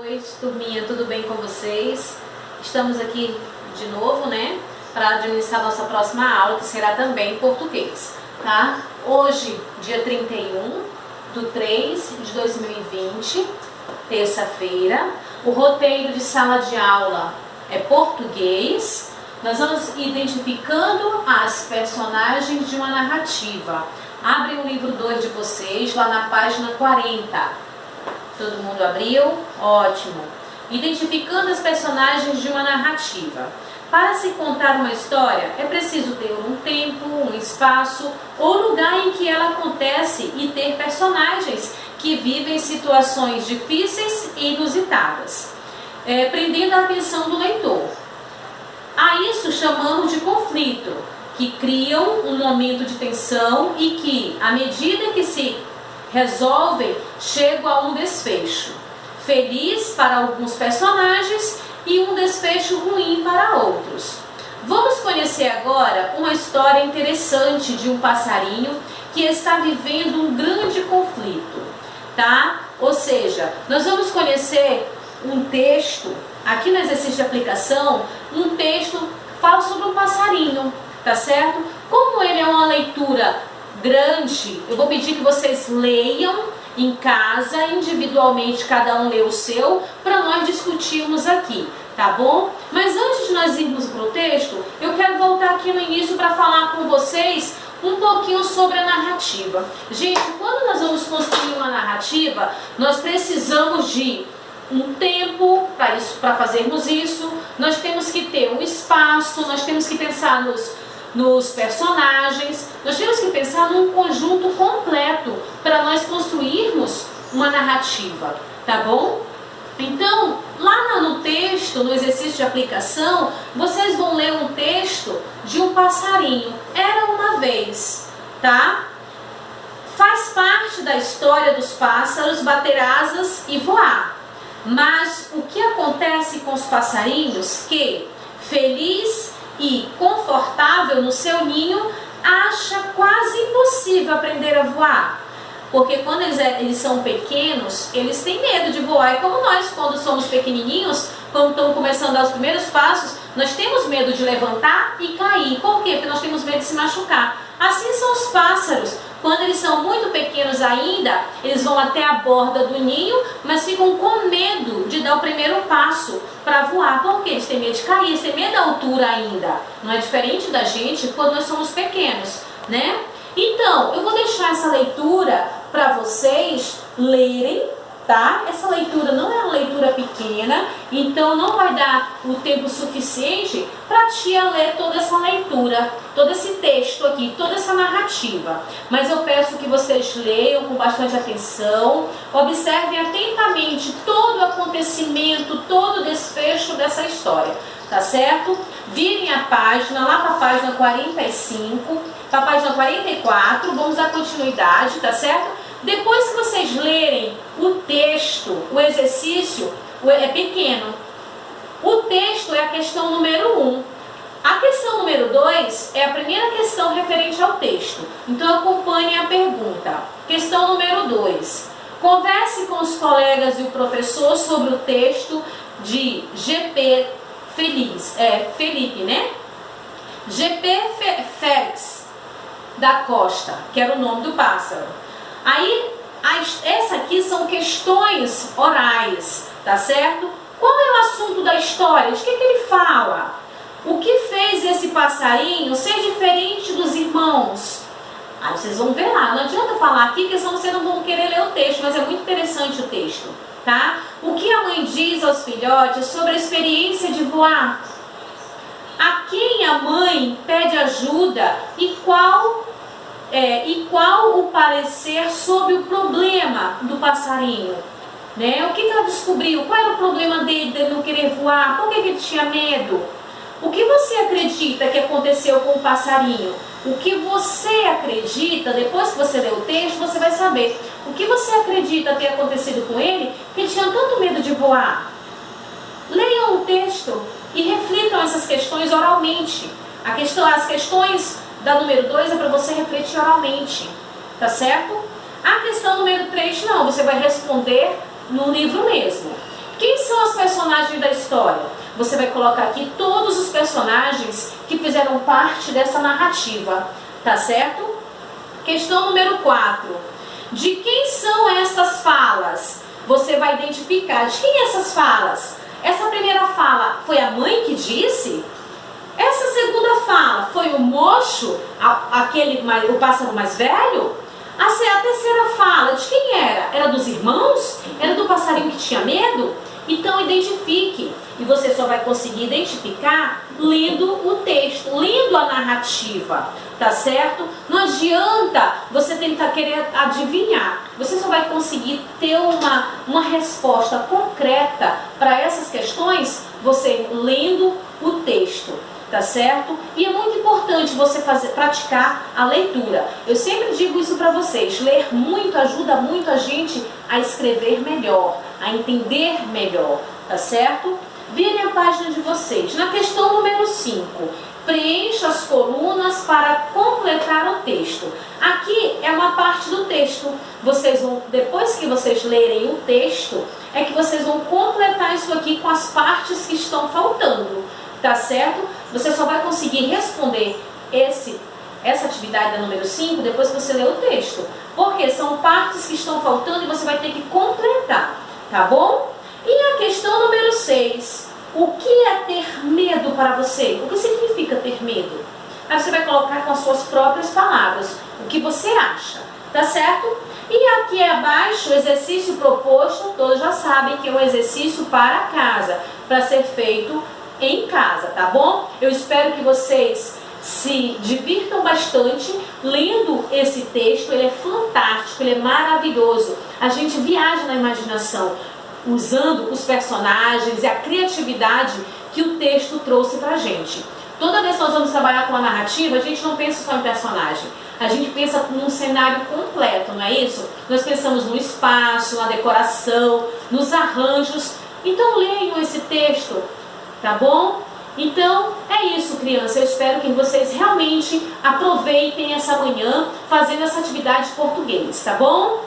noite, turminha, tudo bem com vocês? Estamos aqui de novo, né, para administrar nossa próxima aula, que será também em português, tá? Hoje, dia 31/3/2020, terça-feira, o roteiro de sala de aula é português. Nós vamos identificando as personagens de uma narrativa. Abrem o livro 2 de vocês, lá na página 40. Todo mundo abriu? Ótimo. Identificando as personagens de uma narrativa. Para se contar uma história, é preciso ter um tempo, um espaço ou lugar em que ela acontece e ter personagens que vivem situações difíceis e inusitadas, prendendo a atenção do leitor. A isso chamamos de conflito, que criam um momento de tensão e que, à medida que se resolvem, chegam a um desfecho feliz para alguns personagens e um desfecho ruim para outros. Vamos conhecer agora uma história interessante de um passarinho que está vivendo um grande conflito, tá? Ou seja, nós vamos conhecer um texto, aqui no exercício de aplicação, um texto que fala sobre um passarinho, tá certo? Como ele é uma leitura grande, eu vou pedir que vocês leiam em casa, individualmente, cada um lê o seu, para nós discutirmos aqui, tá bom? Mas antes de nós irmos para o texto, eu quero voltar aqui no início para falar com vocês um pouquinho sobre a narrativa. Gente, quando nós vamos construir uma narrativa, nós precisamos de um tempo para fazermos isso, nós temos que ter um espaço, nós temos que pensar nos personagens, nós temos que pensar num conjunto completo para nós construirmos uma narrativa, tá bom? Então, lá no texto, no exercício de aplicação, vocês vão ler um texto de um passarinho. Era uma vez, tá? Faz parte da história dos pássaros bater asas e voar. Mas o que acontece com os passarinhos que, feliz e confortável no seu ninho, acha quase impossível aprender a voar? Porque quando eles são pequenos, eles têm medo de voar. E como nós, quando somos pequenininhos, quando estamos começando a dar os primeiros passos, nós temos medo de levantar e cair. Por quê? Porque nós temos medo de se machucar. Assim são os pássaros. Quando eles são muito pequenos ainda, eles vão até a borda do ninho, mas ficam com medo de dar o primeiro passo para voar. Por quê? Eles têm medo de cair, eles têm medo da altura ainda. Não é diferente da gente quando nós somos pequenos, né? Então, eu vou deixar essa leitura para vocês lerem, tá? Essa leitura não é uma leitura pequena, então não vai dar o tempo suficiente para a tia ler toda essa leitura, todo esse texto aqui, toda essa narrativa. Mas eu peço que vocês leiam com bastante atenção, observem atentamente todo o acontecimento, todo o desfecho dessa história, tá certo? Virem a página, lá para a página 45, para a página 44, vamos dar continuidade, tá certo? Depois que vocês lerem o texto, o exercício é pequeno. O texto é a questão número 1. A questão número 2 é a primeira questão referente ao texto. Então acompanhem a pergunta. Questão número 2. Converse com os colegas e o professor sobre o texto de GP Felipe, né? GP Félix da Costa, que era o nome do pássaro. Aí, essa aqui são questões orais, tá certo? Qual é o assunto da história? De que ele fala? O que fez esse passarinho ser diferente dos irmãos? Aí vocês vão ver lá. Não adianta falar aqui, porque senão vocês não vão querer ler o texto, mas é muito interessante o texto, tá? O que a mãe diz aos filhotes sobre a experiência de voar? A quem a mãe pede ajuda e qual o parecer sobre o problema do passarinho, né? O que ela descobriu? Qual era o problema dele de não querer voar? Por que ele tinha medo? O que você acredita que aconteceu com o passarinho? O que você acredita, depois que você ler o texto, você vai saber. O que você acredita ter acontecido com ele, que ele tinha tanto medo de voar? Leiam o texto e reflitam essas questões oralmente. As questões da número 2 é para você refletir oralmente, tá certo? A questão número 3 não, você vai responder no livro mesmo. Quem personagem da história. Você vai colocar aqui todos os personagens que fizeram parte dessa narrativa, tá certo? Questão número 4. De quem são essas falas? Você vai identificar de quem essas falas. Essa primeira fala foi a mãe que disse? Essa segunda fala foi o mocho, o pássaro mais velho? A terceira fala, de quem era? Era dos irmãos? Era do passarinho que tinha medo? Então identifique. E você só vai conseguir identificar lendo o texto, lendo a narrativa, tá certo? Não adianta você tentar querer adivinhar. Você só vai conseguir ter uma resposta concreta para essas questões você lendo o texto. Tá certo? E é muito importante você praticar a leitura. Eu sempre digo isso para vocês. Ler muito ajuda muito a gente a escrever melhor, a entender melhor, tá certo? Virem a página de vocês. Na questão número 5, preencha as colunas para completar o texto. Aqui é uma parte do texto. Vocês vão, depois que vocês lerem o texto, é que vocês vão completar isso aqui com as partes que estão faltando. Tá certo? Você só vai conseguir responder essa atividade da número 5 depois que você ler o texto. Porque são partes que estão faltando e você vai ter que completar. Tá bom? E a questão número 6. O que é ter medo para você? O que significa ter medo? Aí você vai colocar com as suas próprias palavras. O que você acha? Tá certo? E aqui abaixo, o exercício proposto, todos já sabem que é um exercício para casa, para ser feito em casa, tá bom? Eu espero que vocês se divirtam bastante lendo esse texto. Ele é fantástico, ele é maravilhoso. A gente viaja na imaginação, usando os personagens e a criatividade que o texto trouxe pra gente. Toda vez que nós vamos trabalhar com a narrativa, a gente não pensa só em personagem. A gente pensa num cenário completo, não é isso? Nós pensamos no espaço, na decoração, nos arranjos. Então leiam esse texto. Tá bom? Então, é isso, criança. Eu espero que vocês realmente aproveitem essa manhã fazendo essa atividade de português, tá bom?